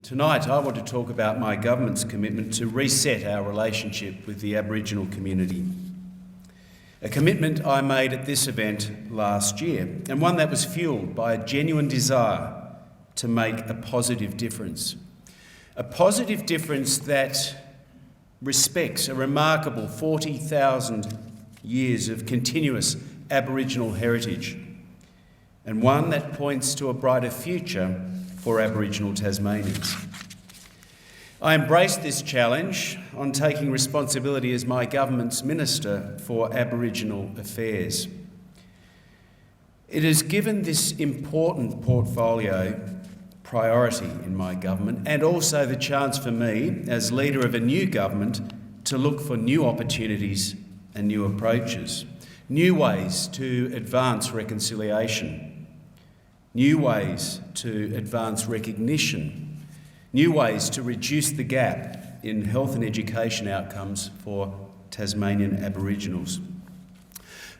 Tonight I want to talk about my government's commitment to reset our relationship with the Aboriginal community. A commitment I made at this event last year, and one that was fuelled by a genuine desire to make a positive difference. A positive difference that respects a remarkable 40,000 years of continuous Aboriginal heritage, and one that points to a brighter future for Aboriginal Tasmanians. I embraced this challenge on taking responsibility as my government's Minister for Aboriginal Affairs. It has given this important portfolio priority in my government, and also the chance for me, as leader of a new government, to look for new opportunities and new approaches, new ways to advance reconciliation, new ways to advance recognition, new ways to reduce the gap in health and education outcomes for Tasmanian Aboriginals.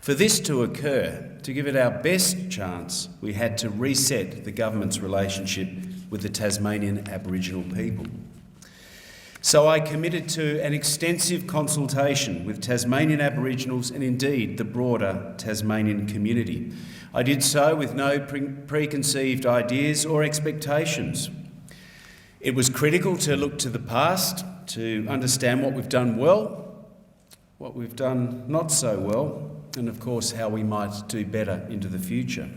For this to occur, to give it our best chance, we had to reset the government's relationship with the Tasmanian Aboriginal people. So I committed to an extensive consultation with Tasmanian Aboriginals and indeed the broader Tasmanian community. I did so with no preconceived ideas or expectations. It was critical to look to the past, to understand what we've done well, what we've done not so well, and of course how we might do better into the future.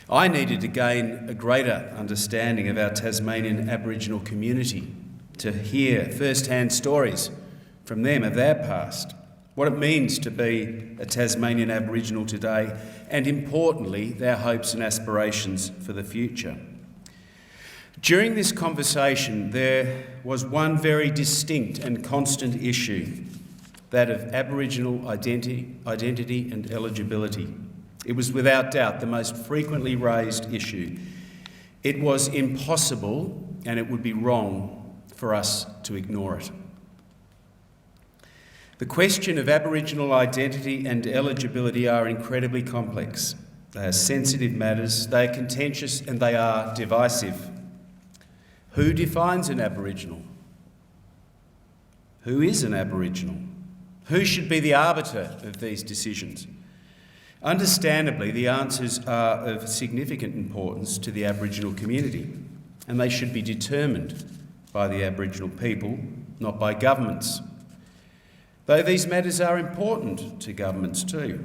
I needed to gain a greater understanding of our Tasmanian Aboriginal community, to hear first-hand stories from them of their past, what it means to be a Tasmanian Aboriginal today, and importantly, their hopes and aspirations for the future. During this conversation, there was one very distinct and constant issue, that of Aboriginal identity and eligibility. It was without doubt the most frequently raised issue. It was impossible, and it would be wrong for us to ignore it. The question of Aboriginal identity and eligibility are incredibly complex. They are sensitive matters, they are contentious, and they are divisive. Who defines an Aboriginal? Who is an Aboriginal? Who should be the arbiter of these decisions? Understandably, the answers are of significant importance to the Aboriginal community, and they should be determined by the Aboriginal people, not by governments. Though these matters are important to governments too.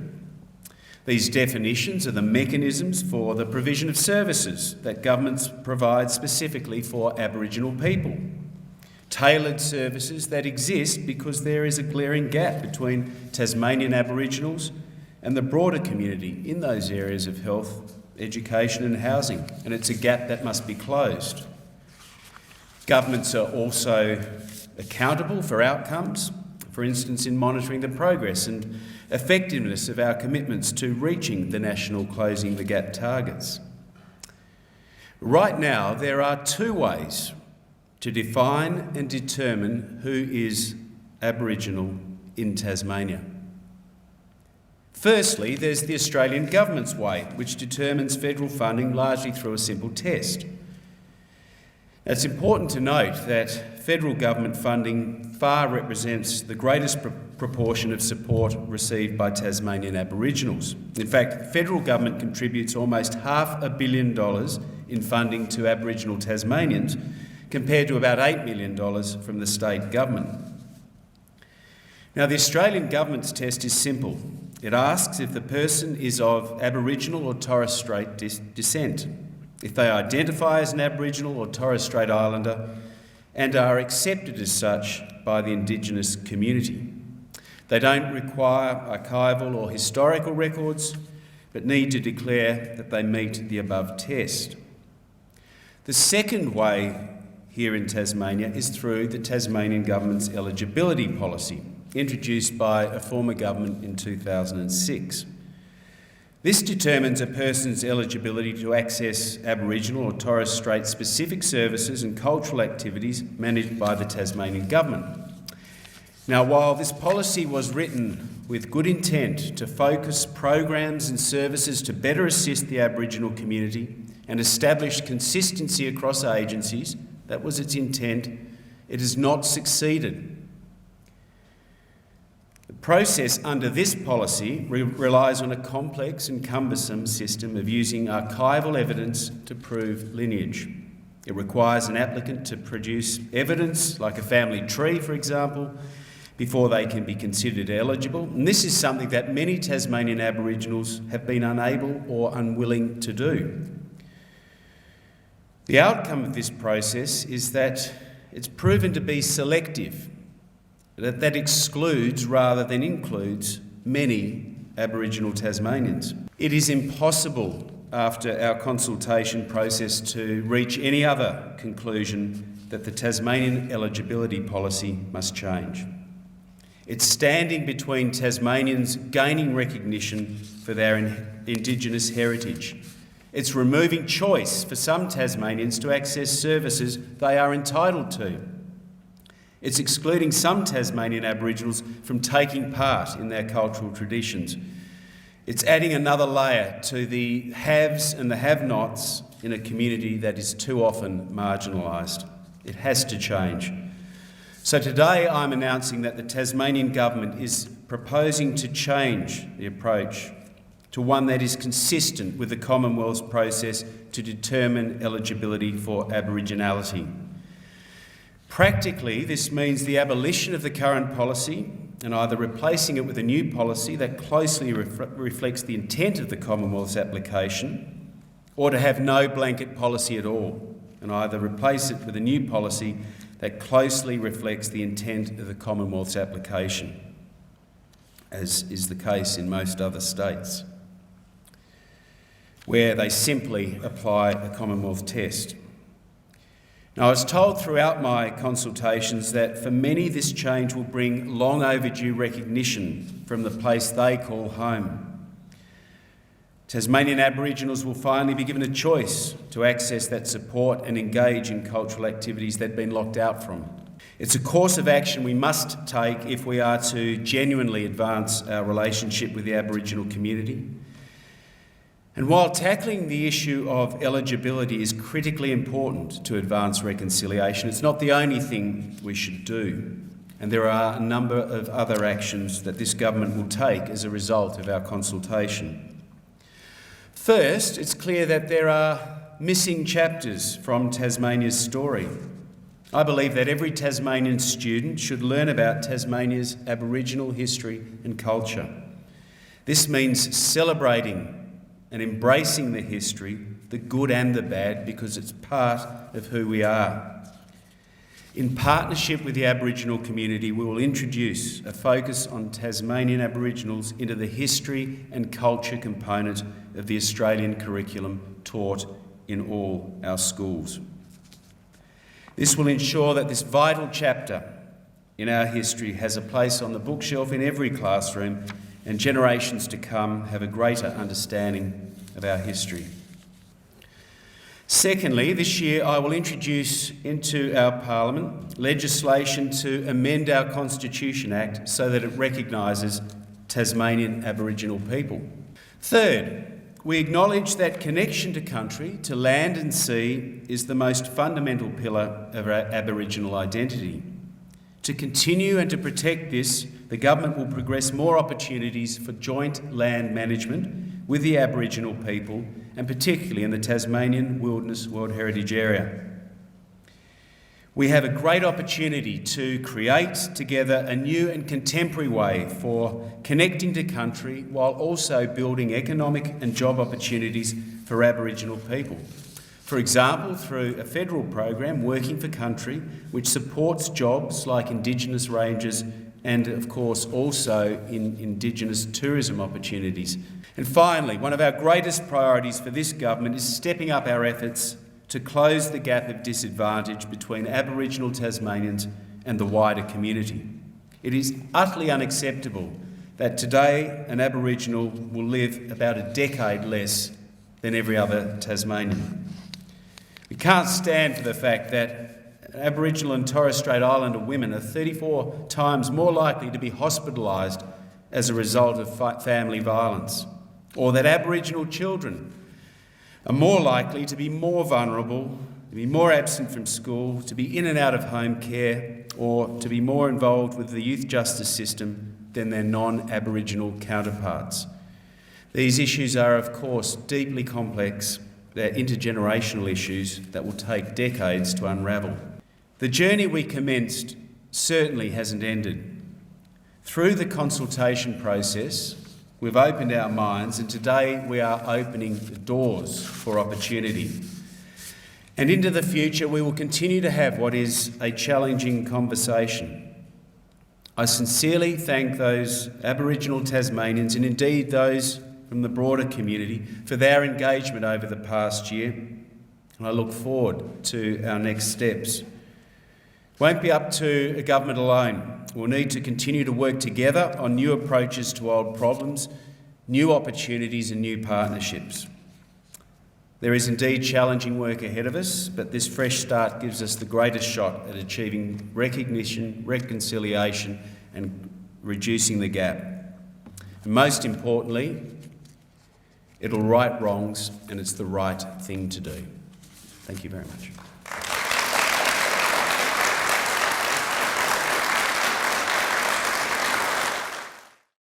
These definitions are the mechanisms for the provision of services that governments provide specifically for Aboriginal people. Tailored services that exist because there is a glaring gap between Tasmanian Aboriginals and the broader community in those areas of health, education and housing, and it's a gap that must be closed. Governments are also accountable for outcomes, for instance in monitoring the progress and effectiveness of our commitments to reaching the national Closing the Gap targets. Right now, there are two ways to define and determine who is Aboriginal in Tasmania. Firstly, there's the Australian Government's way, which determines federal funding largely through a simple test. It's important to note that federal government funding far represents the greatest proportion of support received by Tasmanian Aboriginals. In fact, the federal government contributes almost $500 million in funding to Aboriginal Tasmanians, compared to about $8 million from the state government. Now, the Australian Government's test is simple. It asks if the person is of Aboriginal or Torres Strait descent, if they identify as an Aboriginal or Torres Strait Islander and are accepted as such by the Indigenous community. They don't require archival or historical records, but need to declare that they meet the above test. The second way here in Tasmania is through the Tasmanian Government's eligibility policy, introduced by a former government in 2006. This determines a person's eligibility to access Aboriginal or Torres Strait specific services and cultural activities managed by the Tasmanian Government. Now, while this policy was written with good intent to focus programs and services to better assist the Aboriginal community and establish consistency across agencies, That was its intent. It has not succeeded. The process under this policy relies on a complex and cumbersome system of using archival evidence to prove lineage. It requires an applicant to produce evidence, like a family tree, for example, before they can be considered eligible. And this is something that many Tasmanian Aboriginals have been unable or unwilling to do. The outcome of this process is that it's proven to be selective, that excludes rather than includes many Aboriginal Tasmanians. It is impossible after our consultation process to reach any other conclusion that the Tasmanian eligibility policy must change. It's standing between Tasmanians gaining recognition for their Indigenous heritage. It's removing choice for some Tasmanians to access services they are entitled to. It's excluding some Tasmanian Aboriginals from taking part in their cultural traditions. It's adding another layer to the haves and the have-nots in a community that is too often marginalised. It has to change. So today I'm announcing that the Tasmanian Government is proposing to change the approach to one that is consistent with the Commonwealth's process to determine eligibility for Aboriginality. Practically, this means the abolition of the current policy and either replacing it with a new policy that closely reflects the intent of the Commonwealth's application, or to have no blanket policy at all, and either replace it with a new policy that closely reflects the intent of the Commonwealth's application, as is the case in most other states, where they simply apply a Commonwealth test. Now, I was told throughout my consultations that for many this change will bring long overdue recognition from the place they call home. Tasmanian Aboriginals will finally be given a choice to access that support and engage in cultural activities they've been locked out from. It's a course of action we must take if we are to genuinely advance our relationship with the Aboriginal community. And while tackling the issue of eligibility is critically important to advance reconciliation, it's not the only thing we should do. And there are a number of other actions that this government will take as a result of our consultation. First, it's clear that there are missing chapters from Tasmania's story. I believe that every Tasmanian student should learn about Tasmania's Aboriginal history and culture. This means celebrating and embracing the history, the good and the bad, because it's part of who we are. In partnership with the Aboriginal community, we will introduce a focus on Tasmanian Aboriginals into the history and culture component of the Australian curriculum taught in all our schools. This will ensure that this vital chapter in our history has a place on the bookshelf in every classroom, and generations to come have a greater understanding of our history. Secondly, this year I will introduce into our Parliament legislation to amend our Constitution Act so that it recognises Tasmanian Aboriginal people. Third, we acknowledge that connection to country, to land and sea, is the most fundamental pillar of our Aboriginal identity. To continue and to protect this, the government will progress more opportunities for joint land management with the Aboriginal people, and particularly in the Tasmanian Wilderness World Heritage Area. We have a great opportunity to create together a new and contemporary way for connecting to country while also building economic and job opportunities for Aboriginal people. For example, through a federal program, Working for Country, which supports jobs like Indigenous rangers and, of course, also in Indigenous tourism opportunities. And finally, one of our greatest priorities for this government is stepping up our efforts to close the gap of disadvantage between Aboriginal Tasmanians and the wider community. It is utterly unacceptable that today an Aboriginal will live about a decade less than every other Tasmanian. We can't stand for the fact that Aboriginal and Torres Strait Islander women are 34 times more likely to be hospitalised as a result of family violence, or that Aboriginal children are more likely to be more vulnerable to be more absent from school, to be in and out of home care, or to be more involved with the youth justice system than their non-Aboriginal counterparts. These issues are, of course, deeply complex. They're intergenerational issues that will take decades to unravel. The journey we commenced certainly hasn't ended. Through the consultation process, we've opened our minds, and today we are opening the doors for opportunity. And into the future, we will continue to have what is a challenging conversation. I sincerely thank those Aboriginal Tasmanians, and indeed those from the broader community, for their engagement over the past year, and I look forward to our next steps. It won't be up to a government alone. We'll need to continue to work together on new approaches to old problems, new opportunities and new partnerships. There is indeed challenging work ahead of us, but this fresh start gives us the greatest shot at achieving recognition, reconciliation and reducing the gap. And most importantly, it'll right wrongs, and it's the right thing to do. Thank you very much.